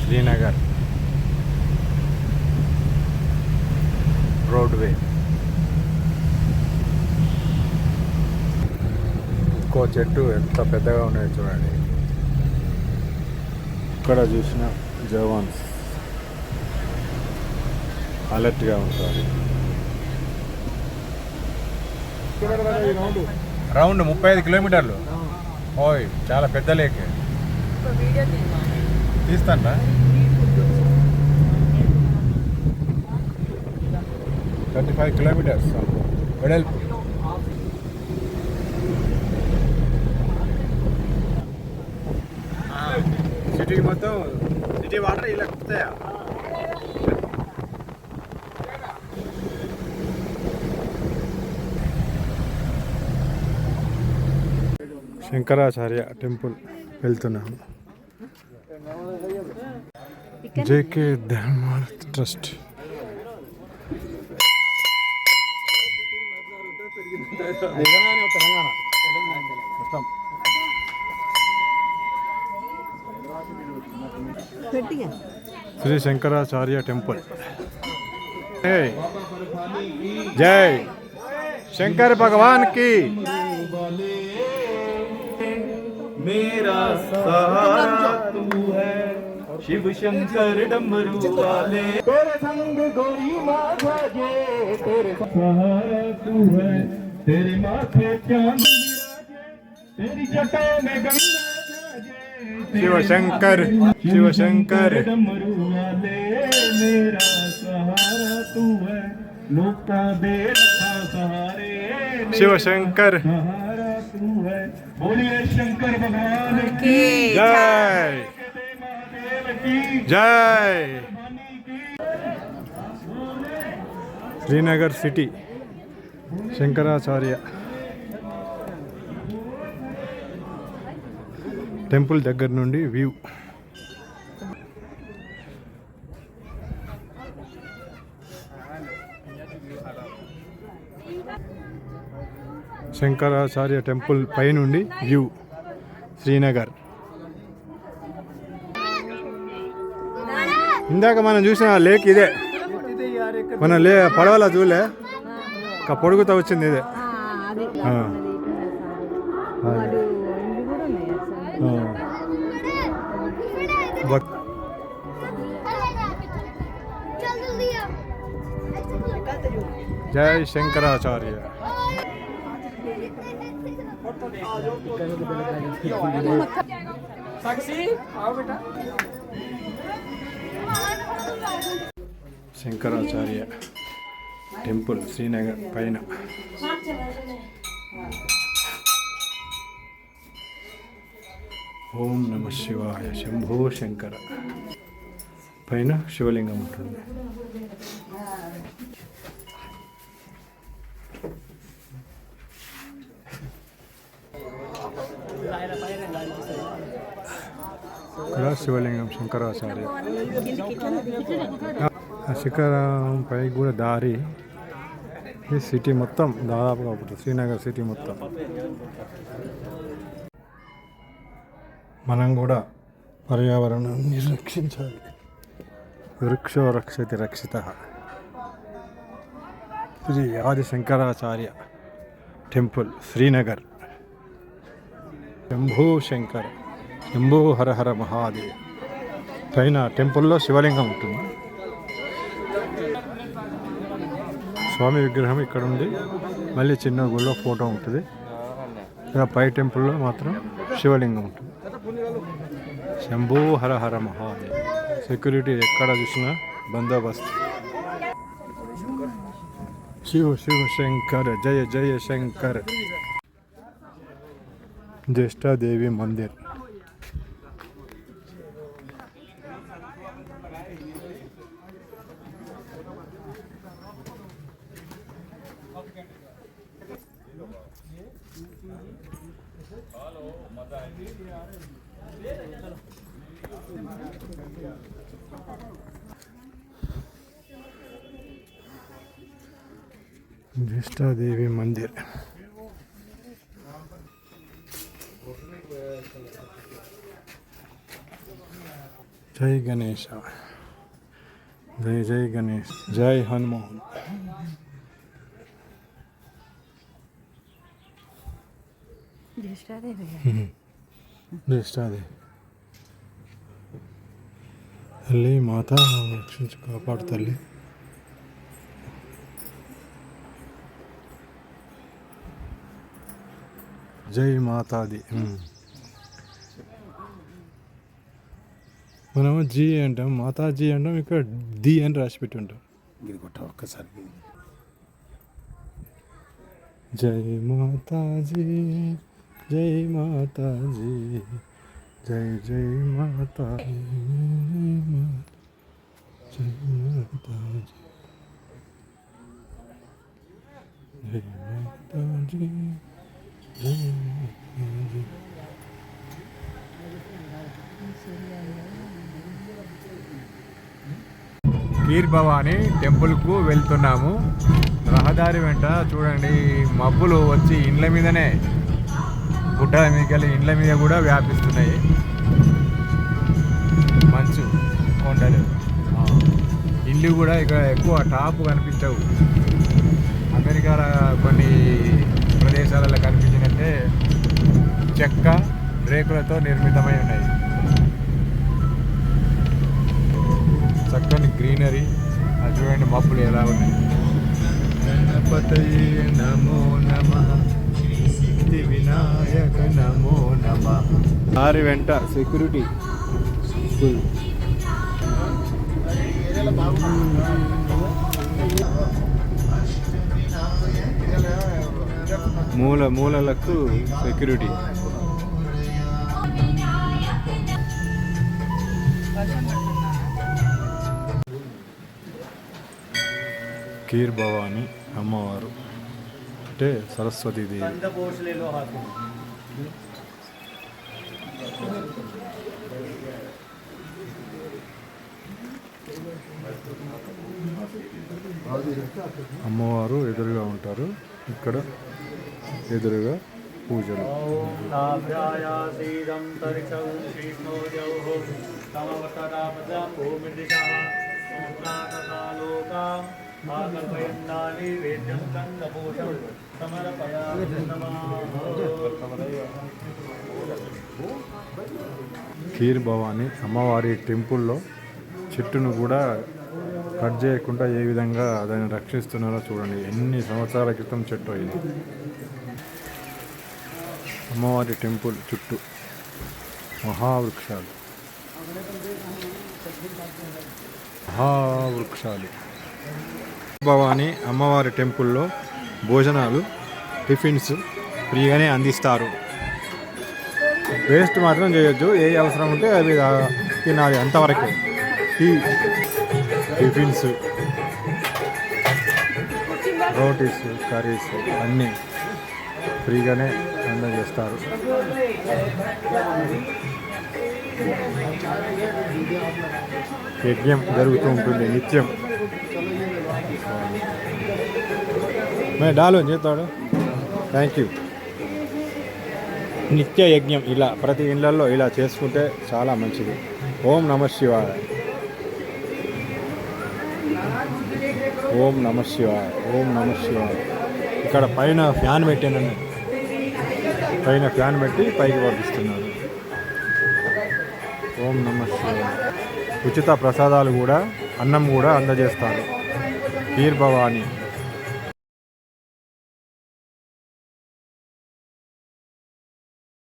Srinagar roadway. ఇంకో చెట్టు ఎంత పెద్దగా ఉన్నాయో చూడండి. ఇక్కడ చూసిన జవాన్స్ అలర్ట్గా ఉంటుంది. రౌండ్ 35 కిలోమీటర్లు. ఓయ్ చాలా పెద్ద లేక్. తీస్తాను 35 కిలోమీటర్స్ వెడల్పు. సిటీ మొత్తం సిటీ వాటర్ ఇలా వస్తాయా? శంకరాచార్య టెంపుల్ వెళ్తున్నాము. జేకే ధర్మ ట్రస్ట్. శ్రీ శంకరాచార్య టెంపుల్. జై శంకర్ భగవాన్ కి. मेरा सहारा तू है शिव शंकर डमरू वाले, तेरे संग गोरी माता जे, तेरे सहारा तू है, तेरे माथे चांद विराजे, तेरी जटा में गंगा जाजे, शिव शंकर शिव शंकर डमरू वाले, मेरा सहारा तू है, लोका दे रखा सहारे, शिव शंकर बोलिए शंकर भगवान की जय जय. శ్రీనగర్ సిటీ శంకరాచార్య టెంపుల్ దగ్గర నుండి వ్యూ. శంకరాచార్య టెంపుల్ పై నుండి వ్యూ శ్రీనగర్. ఇందాక మనం చూసిన లేక్ ఇదే. మన పడవల చూలే పొడుగుతా వచ్చింది ఇదే. జై శంకరాచార్య. శంకరాచార్య టెంపుల్ శ్రీనగర్ పైన. ఓం నమ శివాయ. శంభో శంకర. పైన శివలింగం ఉంటుంది. ఇక్కడ శివలింగం శంకరాచార్య. శిఖరం పై కూడా దారి. ఈ సిటీ మొత్తం దాదాపుగా ఉంటుంది. శ్రీనగర్ సిటీ మొత్తం. మనం కూడా పర్యావరణాన్ని రక్షించాలి. వృక్షో రక్షతి రక్షిత. శ్రీ ఆది శంకరాచార్య టెంపుల్ శ్రీనగర్. శంభో శంకర. శంభో హర హర మహాదేవ్. పైన టెంపుల్లో శివలింగం ఉంటుంది. స్వామి విగ్రహం ఇక్కడ ఉంది. మళ్ళీ చిన్న గుళ్ళో ఫోటో ఉంటుంది. ఇక పై టెంపుల్లో మాత్రం శివలింగం ఉంటుంది. శంభో హర హర మహాదేవ్. సెక్యూరిటీ ఎక్కడ చూసినా బందోబస్తు. శివ శివ శంకర. జయ జయ శంకర్. జ్యేష్ఠాదేవి మందిర్. జ్యేష్ఠాదేవి మందిర్. జై గణేష, జై జై గణేష్, జై హనుమాన్. జ్యేష్ఠాదేవి తల్లి మాత రక్షించి కాపాడు తల్లి. జై మాతాది. మనము జీ అంటాం, మాతాజీ అంటాం, ఇక్కడ ది అని రాసి పెట్టి ఉంటాం. ఇది కొట్ట ఒక్కసారి. జై మాతాజీ, జై మాతాజీ, జై జై మాతాజీ, జై మాతాజీ, జై మాతాజీ, జై మాతాజీ. పీర్ భవానీ టెంపుల్కు వెళ్తున్నాము. రహదారి వెంట చూడండి మబ్బులు వచ్చి ఇండ్ల మీదనే, గుట్టల మీదకి ఇండ్ల మీద కూడా వ్యాపిస్తున్నాయి. మంచు కొండలు, ఇల్లు కూడా ఇక్కడ ఎక్కువ టాప్ కనిపించవు. అమెరికా కొన్ని ప్రదేశాలలో కనిపించినట్టే చెక్క రేకులతో నిర్మితమై ఉన్నాయి. చక్కని గ్రీనరీ. అది చూడండి మబ్బులు ఎలా ఉన్నాయి. గణపతయే నమో నమః, సిద్ధి వినాయక నమో నమః. దారి వెంట సెక్యూరిటీ ఫుల్. మూలలకు సెక్యూరిటీ. కీర్ భవానీ అమ్మవారు అంటే సరస్వతీదేవి. అమ్మవారు ఎదురుగా ఉంటారు. ఇక్కడ ఎదురుగా పూజలు. కీర్ భవానీ అమ్మవారి టెంపుల్లో చెట్టును కూడా కట్ చేయకుండా ఏ విధంగా దాన్ని రక్షిస్తున్నారో చూడండి. ఎన్ని సంవత్సరాల క్రితం చెట్టు అయింది. అమ్మవారి టెంపుల్ చుట్టూ మహావృక్షాలు. భవానీ అమ్మవారి టెంపుల్లో భోజనాలు, టిఫిన్స్ ఫ్రీగానే అందిస్తారు. వేస్ట్ మాత్రం చేయొచ్చు. ఏ అవసరం ఉంటే అవి తినాలి, అంతవరకే. టిఫిన్స్, రోటీస్, కర్రీస్ అన్నీ ఫ్రీగానే అందజేస్తారు. యజ్ఞం జరుగుతూ ఉంటుంది నిత్యం. మే డాలు చేస్తాడు. Thank you. నిత్య యజ్ఞం ఇలా ప్రతి ఇళ్లలో ఇలా చేసుకుంటే చాలా మంచిది. ఓం నమః శివాయ, ఓం నమః శివాయ, ఓం నమః శివాయ. ఇక్కడ పైన ఫ్యాన్ పెట్టానండి. పైన ఫ్యాన్ పెట్టి పైకి పంపిస్తున్నారు. ఓం నమః శివాయ. ఉచిత ప్రసాదాలు కూడా, అన్నం కూడా అందజేస్తారు. కీర్ భవానీ